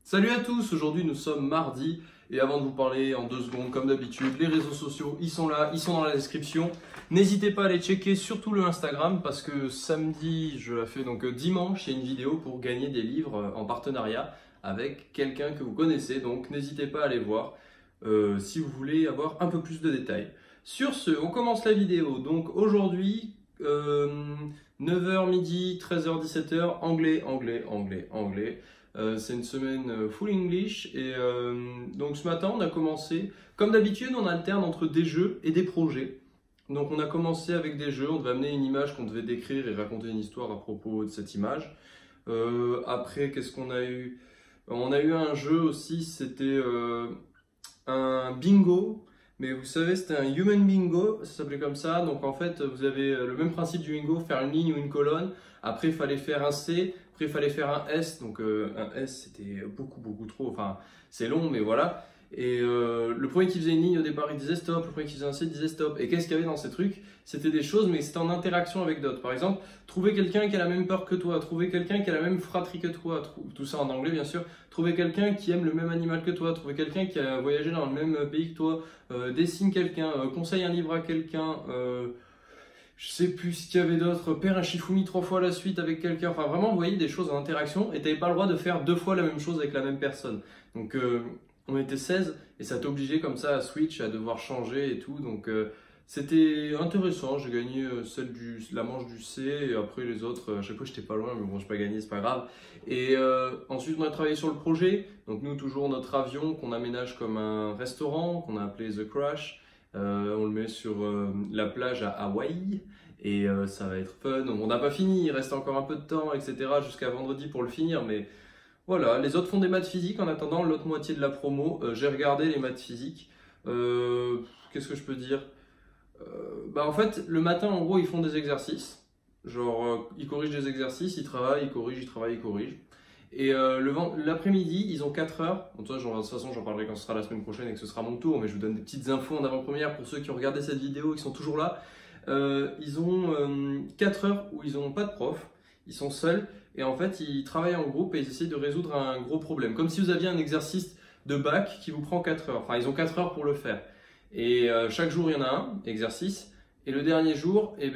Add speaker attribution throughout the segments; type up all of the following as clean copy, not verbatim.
Speaker 1: Salut à tous, aujourd'hui nous sommes mardi et avant de vous parler en 2 secondes comme d'habitude, les réseaux sociaux ils sont là, ils sont dans la description. N'hésitez pas à aller checker surtout le Instagram parce que samedi, je la fais donc dimanche, il y a une vidéo pour gagner des livres en partenariat avec quelqu'un que vous connaissez, donc n'hésitez pas à aller voir si vous voulez avoir un peu plus de détails. Sur ce, on commence la vidéo, donc aujourd'hui 9h midi, 13h, 17h, anglais, anglais, anglais, anglais. C'est une semaine full English et donc ce matin on a commencé, comme d'habitude on alterne entre des jeux et des projets. Donc on a commencé avec des jeux, on devait amener une image qu'on devait décrire et raconter une histoire à propos de cette image. Après qu'est-ce qu'on a eu? On a eu un jeu aussi, c'était un bingo. Mais vous savez, c'était un human bingo, ça s'appelait comme ça. Donc en fait, vous avez le même principe du bingo, faire une ligne ou une colonne. Après, il fallait faire un C. Après, il fallait faire un S. Donc un S, c'était beaucoup trop. Enfin, c'est long, mais voilà. Et le premier qui faisait une ligne au départ, il disait stop. Le premier qui faisait un C, il disait stop. Et qu'est-ce qu'il y avait dans ces trucs? C'était des choses, mais c'était en interaction avec d'autres. Par exemple, trouver quelqu'un qui a la même peur que toi, trouver quelqu'un qui a la même fratrie que toi, tout ça en anglais bien sûr, trouver quelqu'un qui aime le même animal que toi, trouver quelqu'un qui a voyagé dans le même pays que toi, dessine quelqu'un, conseille un livre à quelqu'un, je sais plus ce qu'il y avait d'autre, père un Shifumi 3 fois à la suite avec quelqu'un, enfin vraiment vous voyez des choses en interaction et tu n'avais pas le droit de faire 2 fois la même chose avec la même personne. Donc on était 16 et ça t'obligeait comme ça à switch, à devoir changer et tout, donc c'était intéressant. J'ai gagné la manche du C et après les autres, à chaque fois j'étais pas loin, mais bon, je n'ai pas gagné, c'est pas grave. Et ensuite, on a travaillé sur le projet. Donc, nous, toujours notre avion qu'on aménage comme un restaurant qu'on a appelé The Crash. On le met sur la plage à Hawaï et ça va être fun. On n'a pas fini, il reste encore un peu de temps, etc. jusqu'à vendredi pour le finir, mais voilà. Les autres font des maths physiques en attendant l'autre moitié de la promo. J'ai regardé les maths physiques. Qu'est-ce que je peux dire? En fait, le matin, en gros, ils font des exercices. Genre, ils corrigent des exercices, ils travaillent, ils corrigent, ils travaillent, ils corrigent. Et l'après-midi, ils ont 4 heures. Donc, toi, de toute façon, j'en parlerai quand ce sera la semaine prochaine et que ce sera mon tour. Mais je vous donne des petites infos en avant-première pour ceux qui ont regardé cette vidéo et qui sont toujours là. Ils ont 4 heures où ils n'ont pas de prof. Ils sont seuls. Et en fait, ils travaillent en groupe et ils essayent de résoudre un gros problème. Comme si vous aviez un exercice de bac qui vous prend 4 heures. Enfin, ils ont 4 heures pour le faire. Et chaque jour, il y en a un exercice. Et le dernier jour, il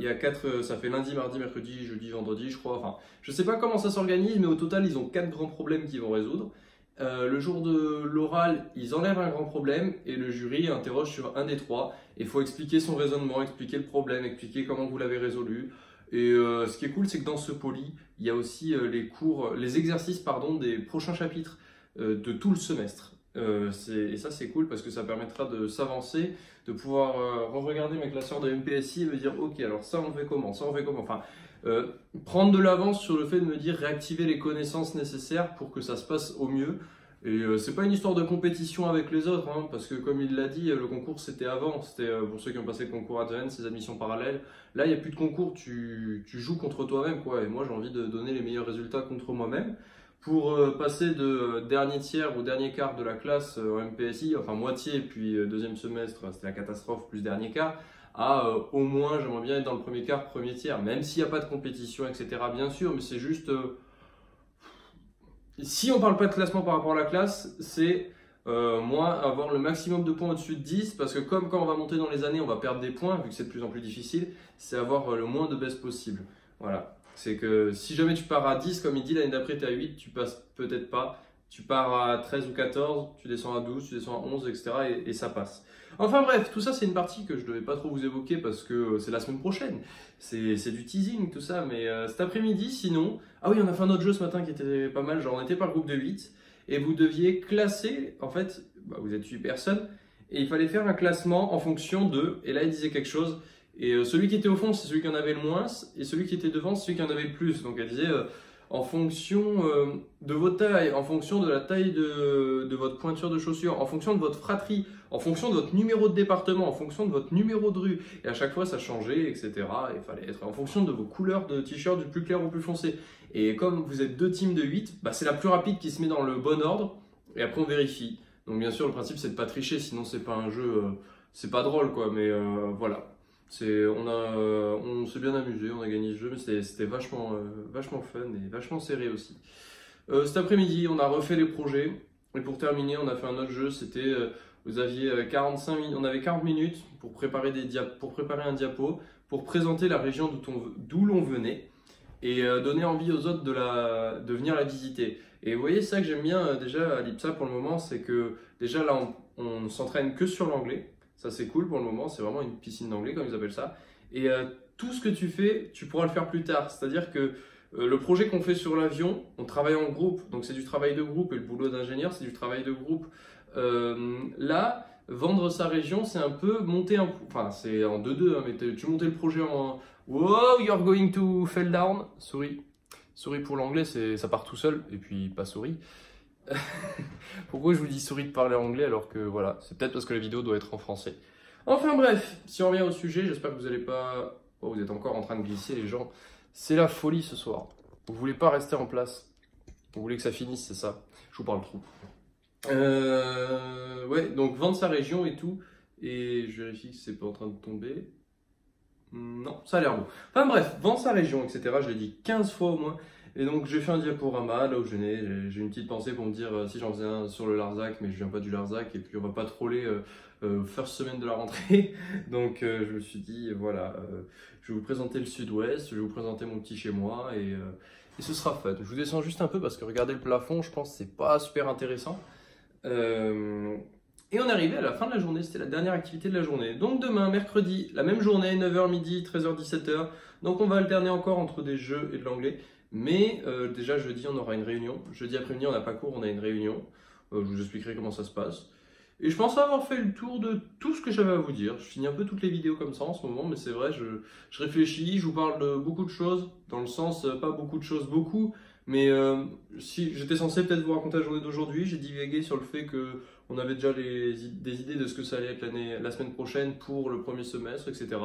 Speaker 1: y a 4, ça fait lundi, mardi, mercredi, jeudi, vendredi, je crois. Enfin, je sais pas comment ça s'organise, mais au total, ils ont 4 grands problèmes qu'ils vont résoudre. Le jour de l'oral, ils enlèvent un grand problème et le jury interroge sur un des 3. Il faut expliquer son raisonnement, expliquer le problème, expliquer comment vous l'avez résolu. Et ce qui est cool, c'est que dans ce poly, il y a aussi les exercices pardon, des prochains chapitres de tout le semestre. Et ça c'est cool parce que ça permettra de s'avancer, de pouvoir re-regarder mes classeurs de MPSI et me dire ok alors ça on fait comment, ça on fait comment, enfin prendre de l'avance sur le fait de me dire réactiver les connaissances nécessaires pour que ça se passe au mieux. Et c'est pas une histoire de compétition avec les autres hein, parce que comme il l'a dit le concours c'était avant, c'était pour ceux qui ont passé le concours Advance, ces admissions parallèles. Là il n'y a plus de concours, tu joues contre toi-même quoi, et moi j'ai envie de donner les meilleurs résultats contre moi-même. Pour passer de dernier tiers au dernier quart de la classe en MPSI, enfin moitié, puis deuxième semestre, c'était la catastrophe, plus dernier quart, à au moins j'aimerais bien être dans le premier quart, premier tiers, même s'il n'y a pas de compétition, etc. bien sûr, mais c'est juste... si on ne parle pas de classement par rapport à la classe, c'est moi avoir le maximum de points au-dessus de 10, parce que comme quand on va monter dans les années, on va perdre des points, vu que c'est de plus en plus difficile, c'est avoir le moins de baisse possible. Voilà. C'est que si jamais tu pars à 10, comme il dit, l'année d'après tu es à 8, tu passes peut-être pas. Tu pars à 13 ou 14, tu descends à 12, tu descends à 11, etc. Et ça passe. Enfin bref, tout ça c'est une partie que je ne devais pas trop vous évoquer parce que c'est la semaine prochaine. C'est du teasing tout ça, mais cet après-midi sinon... Ah oui, on a fait un autre jeu ce matin qui était pas mal, genre on était par groupe de 8 et vous deviez classer, en fait, vous êtes 8 personnes et il fallait faire un classement en fonction de... Et là il disait quelque chose... Et celui qui était au fond, c'est celui qui en avait le moins, et celui qui était devant, c'est celui qui en avait le plus. Donc elle disait, en fonction de vos tailles, en fonction de la taille de votre pointure de chaussure, en fonction de votre fratrie, en fonction de votre numéro de département, en fonction de votre numéro de rue. Et à chaque fois, ça changeait, etc. Et il fallait être en fonction de vos couleurs de t-shirt, du plus clair au plus foncé. Et comme vous êtes 2 teams de 8, c'est la plus rapide qui se met dans le bon ordre, et après on vérifie. Donc bien sûr, le principe, c'est de ne pas tricher, sinon c'est pas un jeu, c'est pas drôle quoi, mais voilà. On s'est bien amusé, on a gagné ce jeu, mais c'était vachement fun et vachement serré aussi. Cet après-midi, on a refait les projets. Et pour terminer, on a fait un autre jeu. C'était, vous aviez 45 minutes, on avait 40 minutes pour préparer, un diapo, pour présenter la région d'où l'on venait et donner envie aux autres de venir la visiter. Et vous voyez, ça que j'aime bien déjà à l'IPSA pour le moment, c'est que déjà là, on ne s'entraîne que sur l'anglais. Ça, c'est cool pour le moment. C'est vraiment une piscine d'anglais, comme ils appellent ça. Et tout ce que tu fais, tu pourras le faire plus tard. C'est-à-dire que le projet qu'on fait sur l'avion, on travaille en groupe. Donc, c'est du travail de groupe. Et le boulot d'ingénieur, c'est du travail de groupe. Là, vendre sa région, c'est un peu monter un... Enfin, c'est en 2-2, hein, mais tu montais le projet en... Wow, you're going to fall down. Souris. Souris pour l'anglais, ça part tout seul. Et puis, pas souris. Pourquoi je vous dis souris de parler anglais alors que voilà, c'est peut-être parce que la vidéo doit être en français. Enfin bref, si on revient au sujet, j'espère que vous n'allez pas... Oh, vous êtes encore en train de glisser les gens. C'est la folie ce soir. Vous voulez pas rester en place. Vous voulez que ça finisse, c'est ça. Je vous parle trop. Ouais, donc vendre sa région et tout. Et je vérifie que c'est pas en train de tomber. Non, ça a l'air bon. Enfin bref, vendre sa région, etc. Je l'ai dit 15 fois au moins. Et donc j'ai fait un diaporama là où je venais. J'ai une petite pensée pour me dire si j'en faisais un sur le Larzac, mais je viens pas du Larzac. Et puis on va pas troller first semaine de la rentrée. Donc je me suis dit voilà, je vais vous présenter le sud-ouest, je vais vous présenter mon petit chez moi et ce sera fun. Je vous descends juste un peu parce que regardez le plafond, je pense que c'est pas super intéressant. Et on est arrivé à la fin de la journée, c'était la dernière activité de la journée. Donc demain, mercredi, la même journée, 9h midi, 13h, 17h. Donc on va alterner encore entre des jeux et de l'anglais. Mais déjà jeudi, on aura une réunion. Jeudi après-midi, on n'a pas cours, on a une réunion. Je vous expliquerai comment ça se passe. Et je pense avoir fait le tour de tout ce que j'avais à vous dire. Je finis un peu toutes les vidéos comme ça en ce moment, mais c'est vrai, je réfléchis, je vous parle de beaucoup de choses, dans le sens, pas beaucoup de choses, beaucoup. Mais si j'étais censé peut-être vous raconter la journée d'aujourd'hui, j'ai divagué sur le fait qu'on avait déjà des idées de ce que ça allait être la semaine prochaine pour le premier semestre, etc.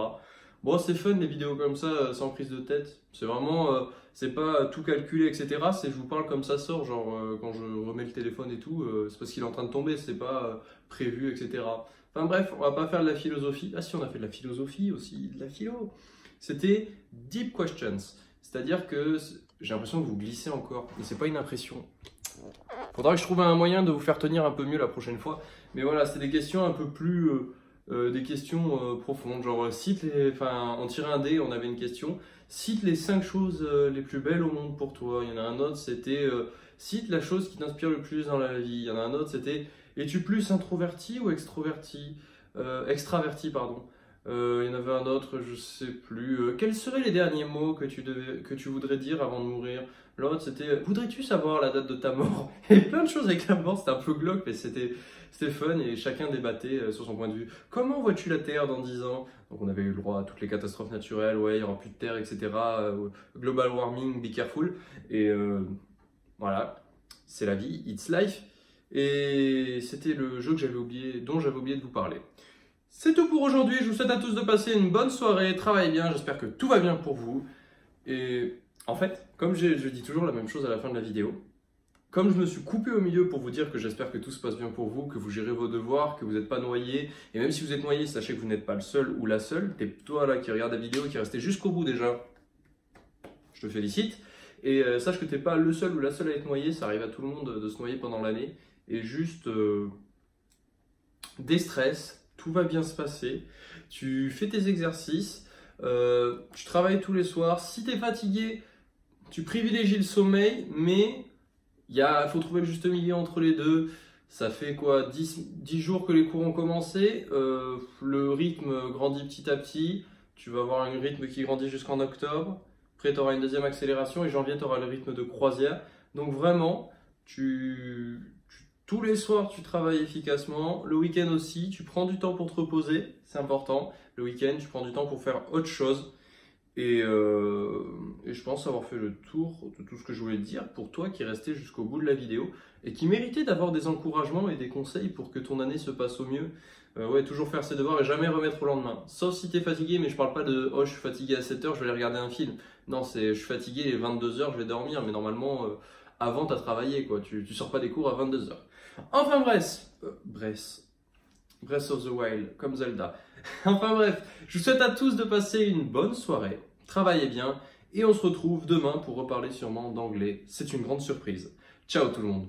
Speaker 1: Bon, c'est fun les vidéos comme ça, sans prise de tête. C'est vraiment, c'est pas tout calculé, etc. C'est je vous parle comme ça sort, genre quand je remets le téléphone et tout, c'est parce qu'il est en train de tomber, c'est pas prévu, etc. Enfin bref, on va pas faire de la philosophie. Ah si, on a fait de la philosophie aussi, de la philo. C'était Deep Questions. C'est-à-dire que j'ai l'impression que vous glissez encore, mais c'est pas une impression. Faudra que je trouve un moyen de vous faire tenir un peu mieux la prochaine fois. Mais voilà, c'est des questions un peu plus... des questions profondes, genre on tirait un dé, on avait une question, cite les 5 choses les plus belles au monde pour toi. Il y en a un autre, c'était cite la chose qui t'inspire le plus dans la vie. Il y en a un autre, c'était es-tu plus introverti ou extraverti, pardon. Il y en avait un autre, je sais plus. Quels seraient les derniers mots que tu voudrais dire avant de mourir? L'autre, c'était voudrais-tu savoir la date de ta mort? Il y avait plein de choses avec la mort, c'était un peu glauque, mais c'était fun et chacun débattait sur son point de vue. Comment vois-tu la Terre dans 10 ans? Donc on avait eu le droit à toutes les catastrophes naturelles, ouais, il n'y aura plus de Terre, etc. Global warming, be careful. Et voilà, c'est la vie, it's life. Et c'était le jeu dont j'avais oublié de vous parler. C'est tout pour aujourd'hui, je vous souhaite à tous de passer une bonne soirée, travaillez bien, j'espère que tout va bien pour vous. Et en fait, comme je dis toujours la même chose à la fin de la vidéo, comme je me suis coupé au milieu pour vous dire que j'espère que tout se passe bien pour vous, que vous gérez vos devoirs, que vous n'êtes pas noyé, et même si vous êtes noyé, sachez que vous n'êtes pas le seul ou la seule, t'es toi là qui regarde la vidéo, qui est resté jusqu'au bout déjà, je te félicite, et sache que t'es pas le seul ou la seule à être noyé, ça arrive à tout le monde de se noyer pendant l'année, et juste déstresse, tout va bien se passer, tu fais tes exercices, tu travailles tous les soirs, si t'es fatigué, tu privilégies le sommeil, mais il faut trouver le juste milieu entre les deux. Ça fait quoi, 10 jours que les cours ont commencé, le rythme grandit petit à petit, tu vas avoir un rythme qui grandit jusqu'en octobre, après tu auras une deuxième accélération et janvier tu auras le rythme de croisière. Donc vraiment, tous les soirs tu travailles efficacement, le week-end aussi, tu prends du temps pour te reposer, c'est important, le week-end tu prends du temps pour faire autre chose. Et je pense avoir fait le tour de tout ce que je voulais te dire pour toi qui est resté jusqu'au bout de la vidéo et qui méritait d'avoir des encouragements et des conseils pour que ton année se passe au mieux. Ouais, toujours faire ses devoirs et jamais remettre au lendemain. Sauf si tu es fatigué, mais je parle pas de « oh, je suis fatigué à 7h, je vais aller regarder un film ». Non, c'est « je suis fatigué et 22h, je vais dormir ». Mais normalement, avant, tu as travaillé, quoi. Tu sors pas des cours à 22h. Enfin Breath of the Wild, comme Zelda. Enfin bref, je vous souhaite à tous de passer une bonne soirée, travaillez bien, et on se retrouve demain pour reparler sûrement d'anglais. C'est une grande surprise. Ciao tout le monde.